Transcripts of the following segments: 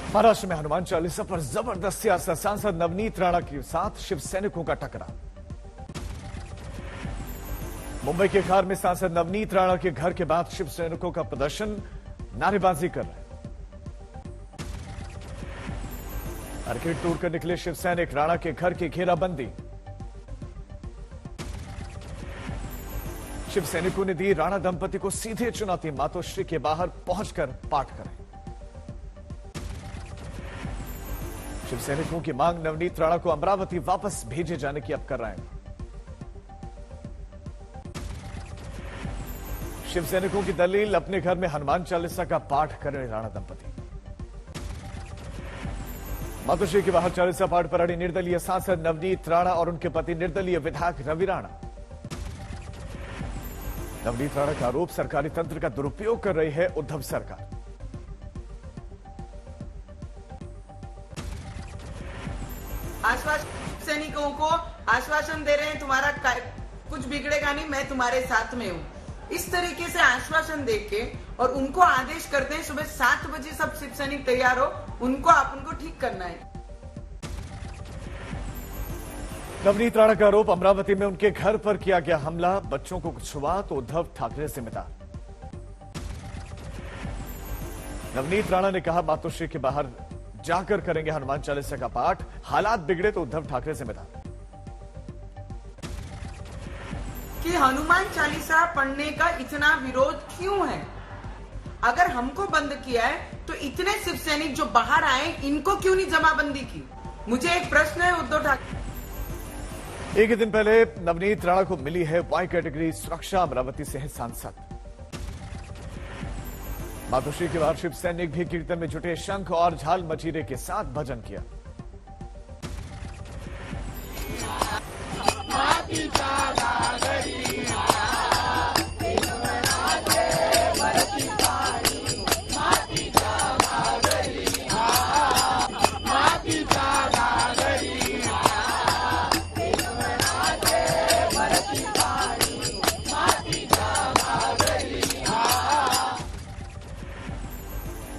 महाराष्ट्र में हनुमान चालीसा पर जबरदस्त सियासत। सांसद नवनीत राणा के साथ शिव सैनिकों का टकराव। मुंबई के खार में सांसद नवनीत राणा के घर के बाद शिव सैनिकों का प्रदर्शन, नारेबाजी कर रहे हैं। सर्किट टूर कर निकले शिव सैनिक, राणा के घर की घेराबंदी। शिव सैनिकों ने दी राणा दंपति को सीधे चुनौती, मातोश्री के बाहर पहुंचकर पाठ करें। शिव सैनिकों की मांग, नवनीत राणा को अमरावती वापस भेजे जाने की अब कर रहे हैं। शिव सैनिकों की दलील, अपने घर में हनुमान चालीसा का पाठ करें राणा दंपति। मातोश्री के बाहर चालीसा पाठ पर अड़ी निर्दलीय सांसद नवनीत राणा और उनके पति निर्दलीय विधायक रवि राणा। नवनीत राणा का आरोप, सरकारी तंत्र का दुरुपयोग कर रही है उद्धव सरकार। आश्वासन सैनिकों को आश्वासन दे रहे हैं, तुम्हारा कुछ बिगड़ेगा नहीं, मैं तुम्हारे साथ में हूँ। इस तरीके से आश्वासन देके और उनको आदेश करते हैं सुबह 7 बजे सब शिव सैनिक तैयार हो, उनको आपको ठीक करना है। नवनीत राणा का आरोप, अमरावती में उनके घर पर किया गया हमला, बच्चों को कुछ हुआ तो उद्धव ठाकरे जिम्मेदार। नवनीत राणा ने कहा, मातोश्री के बाहर जाकर करेंगे हनुमान चालीसा का पाठ, हालात बिगड़े तो उद्धव ठाकरे जिम्मेदार। कि हनुमान चालीसा पढ़ने का इतना विरोध क्यों है? अगर हमको बंद किया है तो इतने शिव सैनिक जो बाहर आए, इनको क्यों नहीं जमाबंदी की? मुझे एक प्रश्न है उद्धव ठाकरे। एक ही दिन पहले नवनीत राणा को मिली है वाई कैटेगरी सुरक्षा, अमरावती से है सांसद। मातोश्री के बाहर शिव सैनिक भी कीर्तन में जुटे, शंख और झाल मजीरे के साथ भजन किया।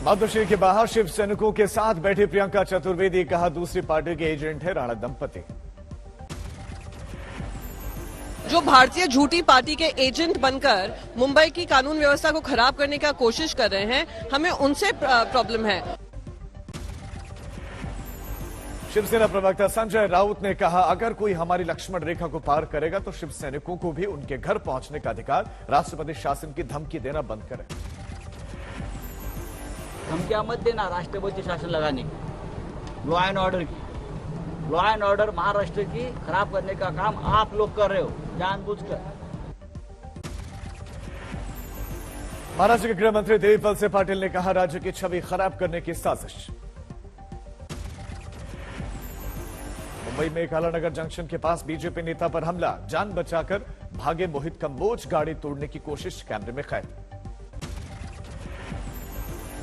मातोश्री के बाहर शिव सैनिकों के साथ बैठे प्रियंका चतुर्वेदी, कहा दूसरी पार्टी के एजेंट है राणा दंपति। जो भारतीय झूठी पार्टी के एजेंट बनकर मुंबई की कानून व्यवस्था को खराब करने का कोशिश कर रहे हैं, हमें उनसे प्रॉब्लम है। शिवसेना प्रवक्ता संजय राउत ने कहा, अगर कोई हमारी लक्ष्मण रेखा को पार करेगा तो शिव सैनिकों को भी उनके घर पहुंचने का अधिकार, राष्ट्रपति शासन की धमकी देना बंद करें। धमकियां मत देना राष्ट्रपति शासन लगाने की, लॉ एंड ऑर्डर की। लॉ एंड ऑर्डर महाराष्ट्र की खराब करने का काम आप लोग कर रहे हो जानबूझकर। महाराष्ट्र के गृह मंत्री देवी वलसे पाटिल ने कहा, राज्य की छवि खराब करने की साजिश। मुंबई में कालानगर जंक्शन के पास बीजेपी नेता पर हमला, जान बचाकर भागे मोहित कंबोज, गाड़ी तोड़ने की कोशिश कैमरे में कैद।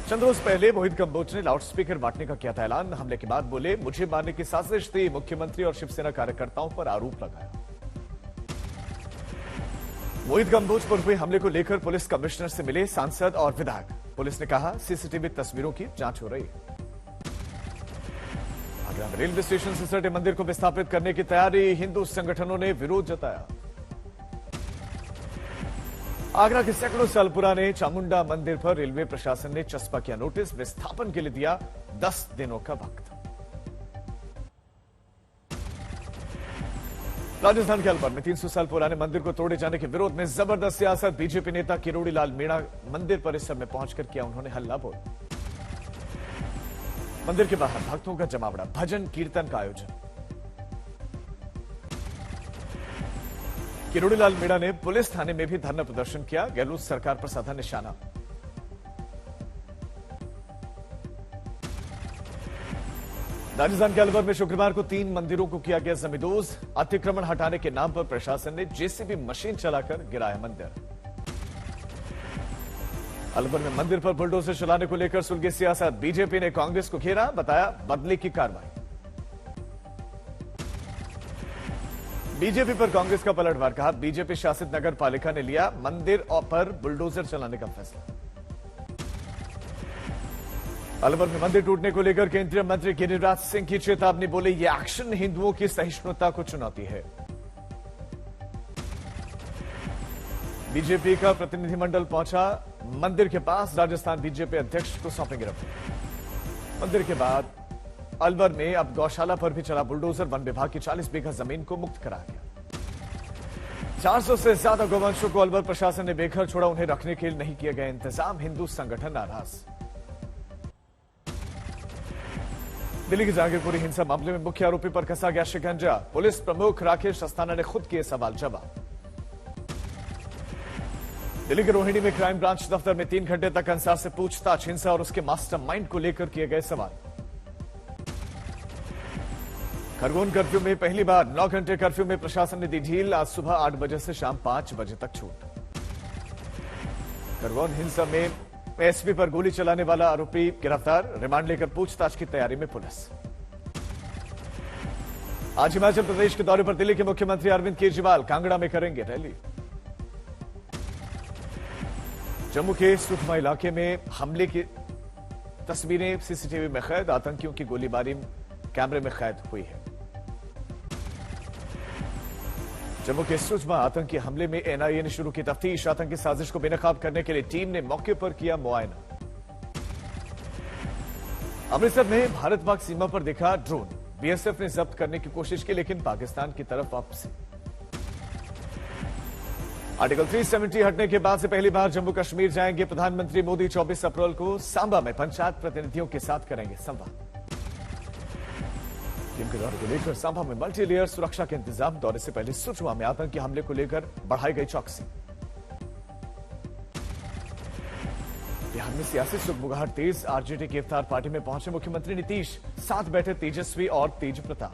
चंद रोज पहले मोहित कंबोज ने लाउडस्पीकर बांटने का किया था ऐलान। हमले के बाद बोले, मुझे मारने की साजिश थी। मुख्यमंत्री और शिवसेना कार्यकर्ताओं पर आरोप लगाया। मोहित कंबोज पर हुए हमले को लेकर पुलिस कमिश्नर से मिले सांसद और विधायक। पुलिस ने कहा, सीसीटीवी तस्वीरों की जांच हो रही है। आगरा में रेलवे स्टेशन से सटे मंदिर को विस्थापित करने की तैयारी, हिंदू संगठनों ने विरोध जताया। आगरा के सैकड़ों साल पुराने चामुंडा मंदिर पर रेलवे प्रशासन ने चस्पा किया नोटिस, विस्थापन के लिए दिया 10 दिनों का वक्त। राजस्थान के अलवर में 300 साल पुराने मंदिर को तोड़े जाने के विरोध में जबरदस्त सियासत। बीजेपी नेता किरोड़ी लाल मीणा मंदिर परिसर में पहुंचकर किया उन्होंने हल्ला बोल। मंदिर के बाहर भक्तों का जमावड़ा, भजन कीर्तन का आयोजन। किरोड़ी लाल मीणा ने पुलिस थाने में भी धरना प्रदर्शन किया, गहलोत सरकार पर साधा निशाना। राजस्थान के अलवर में शुक्रवार को 3 मंदिरों को किया गया जमींदोज। अतिक्रमण हटाने के नाम पर प्रशासन ने जेसीबी मशीन चलाकर गिराया मंदिर। अलवर में मंदिर पर बुलडोजर चलाने को लेकर सुलगी सियासत। बीजेपी ने कांग्रेस को घेरा, बताया बदले की कार्रवाई। बीजेपी पर कांग्रेस का पलटवार, कहा बीजेपी शासित नगर पालिका ने लिया मंदिर पर बुलडोजर चलाने का फैसला। अलवर में मंदिर टूटने को लेकर केंद्रीय मंत्री गिरिराज सिंह की चेतावनी, बोले ये एक्शन हिंदुओं की सहिष्णुता को चुनौती है। बीजेपी का प्रतिनिधिमंडल पहुंचा मंदिर के पास, राजस्थान बीजेपी अध्यक्ष को सौंपेंगे रिपोर्ट। मंदिर के बाद अलवर में अब गौशाला पर भी चला बुलडोजर, वन विभाग की 40 बीघा जमीन को मुक्त करा गया। 400 से ज्यादा गौवंशों को अलवर प्रशासन ने बेघर छोड़ा, उन्हें रखने के लिए नहीं किए गए इंतजाम, हिंदू संगठन नाराज। दिल्ली की जहांगीरपुरी हिंसा मामले में मुख्य आरोपी पर कसा गया शिकंजा, पुलिस प्रमुख राकेश अस्थाना ने खुद किए सवाल जवाब। दिल्ली के रोहिणी में क्राइम ब्रांच दफ्तर में 3 घंटे तक अंसार से पूछताछ, हिंसा और उसके मास्टरमाइंड को लेकर किए गए सवाल। खरगोन कर्फ्यू में पहली बार 9 घंटे कर्फ्यू में प्रशासन ने दी ढील, आज सुबह 8 बजे से शाम 5 बजे तक छूट। खरगोन हिंसा में एसपी पर गोली चलाने वाला आरोपी गिरफ्तार, रिमांड लेकर पूछताछ की तैयारी में पुलिस। आज हिमाचल प्रदेश के दौरे पर दिल्ली के मुख्यमंत्री अरविंद केजरीवाल कांगड़ा में करेंगे रैली। जम्मू के सुकमा इलाके में हमले की तस्वीरें सीसीटीवी में कैद, आतंकियों की गोलीबारी कैमरे में कैद हुई है। जम्मू के सुकमा आतंकी हमले में एनआईए ने शुरू की तफ्तीश, आतंकी साजिश को बेनकाब करने के लिए टीम ने मौके पर किया मुआयना। अमृतसर में भारत पाक सीमा पर देखा ड्रोन, बीएसएफ ने जब्त करने की कोशिश की लेकिन पाकिस्तान की तरफ वापसी। आर्टिकल 370 हटने के बाद से पहली बार जम्मू कश्मीर जाएंगे प्रधानमंत्री मोदी, 24 अप्रैल को सांबा में पंचायत प्रतिनिधियों के साथ करेंगे संवाद। टीम के दौरे को लेकर सांबा में मल्टी लेयर सुरक्षा के इंतजाम, दौरे से पहले सुचमा में आतंकी हमले को लेकर बढ़ाई गई चौकसी। बिहार में सियासी सुगबुगाहट तेज, आरजेडी की इफ्तार पार्टी में पहुंचे मुख्यमंत्री नीतीश, साथ बैठे तेजस्वी और तेज प्रताप।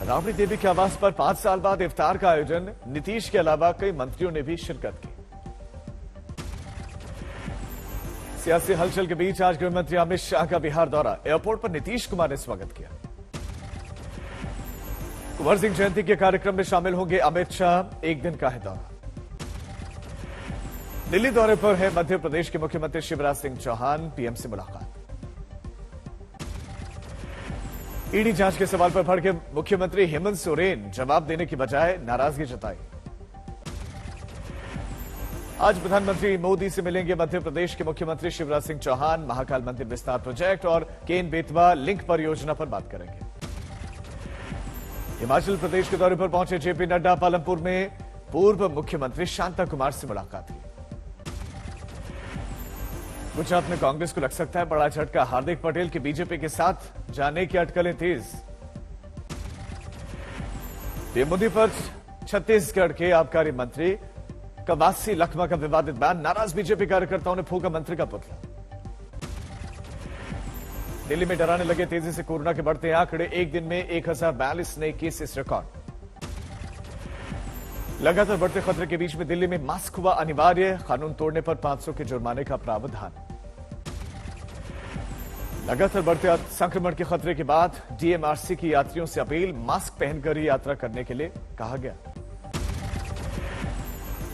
राबड़ी देवी के आवास पर 5 साल बाद इफ्तार का आयोजन, नीतीश के अलावा कई मंत्रियों ने भी शिरकत की। सियासी हलचल के बीच आज गृहमंत्री अमित शाह का बिहार दौरा, एयरपोर्ट पर नीतीश कुमार ने स्वागत किया। कुंवर सिंह जयंती के कार्यक्रम में शामिल होंगे अमित शाह, एक दिन का है दौरा। दिल्ली दौरे पर है मध्य प्रदेश के मुख्यमंत्री शिवराज सिंह चौहान, पीएम से मुलाकात। ईडी जांच के सवाल पर भड़के मुख्यमंत्री हेमंत सोरेन, जवाब देने की बजाय नाराजगी जताई। आज प्रधानमंत्री मोदी से मिलेंगे मध्य प्रदेश के मुख्यमंत्री शिवराज सिंह चौहान, महाकाल मंदिर विस्तार प्रोजेक्ट और केन बेतवा लिंक परियोजना पर बात करेंगे। हिमाचल प्रदेश के दौरे पर पहुंचे जेपी नड्डा, पालमपुर में पूर्व मुख्यमंत्री शांता कुमार से मुलाकात की। गुजरात में कांग्रेस को लग सकता है बड़ा झटका, हार्दिक पटेल के बीजेपी के साथ जाने की अटकलें तेज। पीएम मोदी पर छत्तीसगढ़ के आबकारी मंत्री कवासी लखमा का विवादित बयान, नाराज बीजेपी कार्यकर्ताओं ने फूंका मंत्री का पुतला। दिल्ली में डराने लगे तेजी से कोरोना के बढ़ते आंकड़े, एक दिन में 1042 नए केसेस रिकॉर्ड। लगातार बढ़ते खतरे के बीच में दिल्ली में मास्क हुआ अनिवार्य, कानून तोड़ने पर 500 के जुर्माने का प्रावधान। लगातार बढ़ते संक्रमण के खतरे के बाद डीएमआरसी की यात्रियों से अपील, मास्क पहनकर ही यात्रा करने के लिए कहा गया।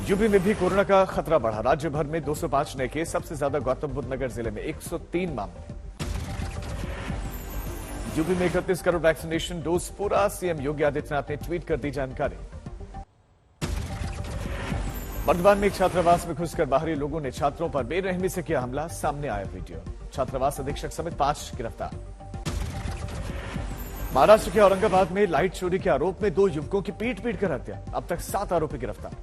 यूपी में भी कोरोना का खतरा बढ़ा, राज्य भर में 205 नए केस, सबसे ज्यादा गौतम बुद्ध नगर जिले में 103 मामले। यूपी में 31 करोड़ वैक्सीनेशन डोज पूरा, सीएम योगी आदित्यनाथ ने ट्वीट कर दी जानकारी। बर्दवान में एक छात्रावास में घुसकर बाहरी लोगों ने छात्रों पर बेरहमी से किया हमला, सामने आया वीडियो। छात्रावास अधीक्षक समेत 5 गिरफ्तार। महाराष्ट्र के औरंगाबाद में लाइट चोरी के आरोप में 2 युवकों की पीट कर हत्या, अब तक 7 आरोपी गिरफ्तार।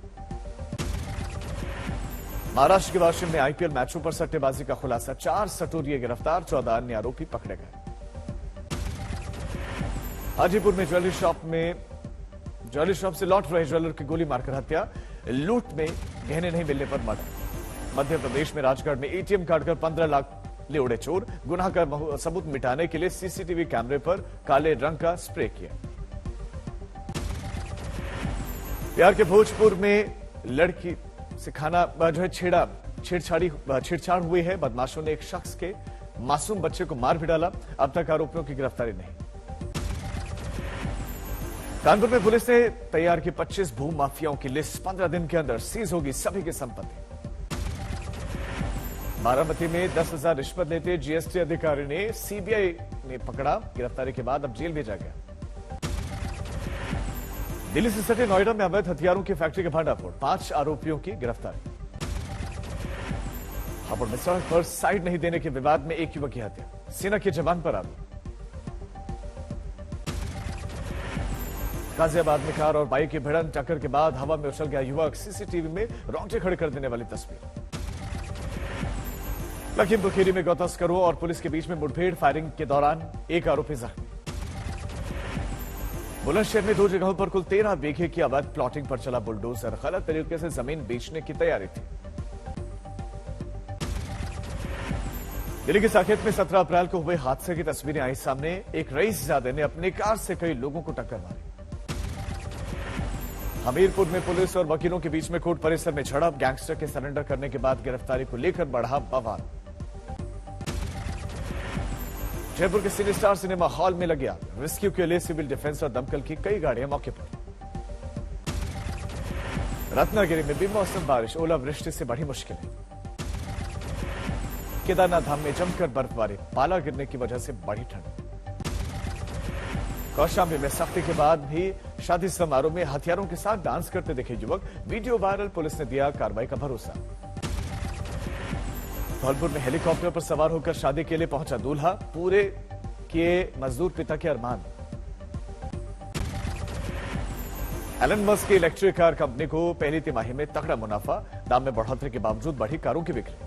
महाराष्ट्र के वाशिम में आईपीएल मैचों पर सट्टेबाजी का खुलासा, 4 सटोरिये गिरफ्तार, 14 अन्य आरोपी पकड़े गए। हाजीपुर में ज्वेलरी शॉप से लौट रहे ज्वेलर की गोली मारकर हत्या, लूट में गहने नहीं मिलने पर मर्डर। मध्य प्रदेश में राजगढ़ में एटीएम काटकर 15 लाख ले उड़े चोर, गुनाह का सबूत मिटाने के लिए सीसीटीवी कैमरे पर काले रंग का स्प्रे किया। बिहार के भोजपुर में लड़की से खाना जो है छेड़छाड़ हुई है, बदमाशों ने एक शख्स के मासूम बच्चे को मार भी डाला, अब तक आरोपियों की गिरफ्तारी नहीं। कानपुर में पुलिस ने तैयार की 25 भू माफियाओं की लिस्ट, 15 दिन के अंदर सीज होगी सभी की संपत्ति। बारामती में 10,000 रिश्वत लेते जीएसटी अधिकारी ने सीबीआई ने पकड़ा। गिरफ्तारी के बाद अब जेल भेजा गया। दिल्ली से सटे नोएडा में अवैध हथियारों की फैक्ट्री का भंडाफोड़, 5 आरोपियों की गिरफ्तारी। हापुड़ में सड़क पर साइड नहीं देने के विवाद में एक युवक की हत्या, सेना के जवान पर आरोप। गाजियाबाद में कार और बाइक की भिड़ंत, टक्कर के बाद हवा में उछल गया युवक, सीसीटीवी में रोंगटे खड़े कर देने वाली तस्वीर। लखीमपुर खीरी में गौ तस्करों और पुलिस के बीच में मुठभेड़, फायरिंग के दौरान एक आरोपी जख्मी। बुलंदशहर में 2 जगहों पर कुल 13 बीघे की अवैध प्लॉटिंग पर चला बुलडोजर, गलत तरीके से जमीन बेचने की तैयारी थी। दिल्ली के साकेत में 17 अप्रैल को हुए हादसे की तस्वीरें आई सामने। एक रईसजादे ने अपनी कार से कई लोगों को टक्कर मारी। हमीरपुर में पुलिस और वकीलों के बीच में कोर्ट परिसर में झड़प, गैंगस्टर के सरेंडर करने के बाद गिरफ्तारी को लेकर बढ़ा बवाल। जयपुर के सिटी स्टार सिनेमा हॉल में लग गया, रेस्क्यू के लिए सिविल डिफेंस और दमकल की कई गाड़ियां मौके पर। रत्नागिरी में बेमौसम बारिश, ओलावृष्टि से बढ़ी मुश्किलें। केदारनाथ धाम में जमकर बर्फबारी, पाला गिरने की वजह से बढ़ी ठंड। कौशाम्बी में सख्ती के बाद भी शादी समारोह में हथियारों के साथ डांस करते दिखे युवक, वीडियो वायरल, पुलिस ने दिया कार्रवाई का भरोसा। धौलपुर में हेलीकॉप्टर पर सवार होकर शादी के लिए पहुंचा दूल्हा, पूरे किए मजदूर पिता के अरमान। एलन मस्क की इलेक्ट्रिक कार कंपनी को पहली तिमाही में तगड़ा मुनाफा, दाम में बढ़ोतरी के बावजूद बढ़ी कारों की बिक्री।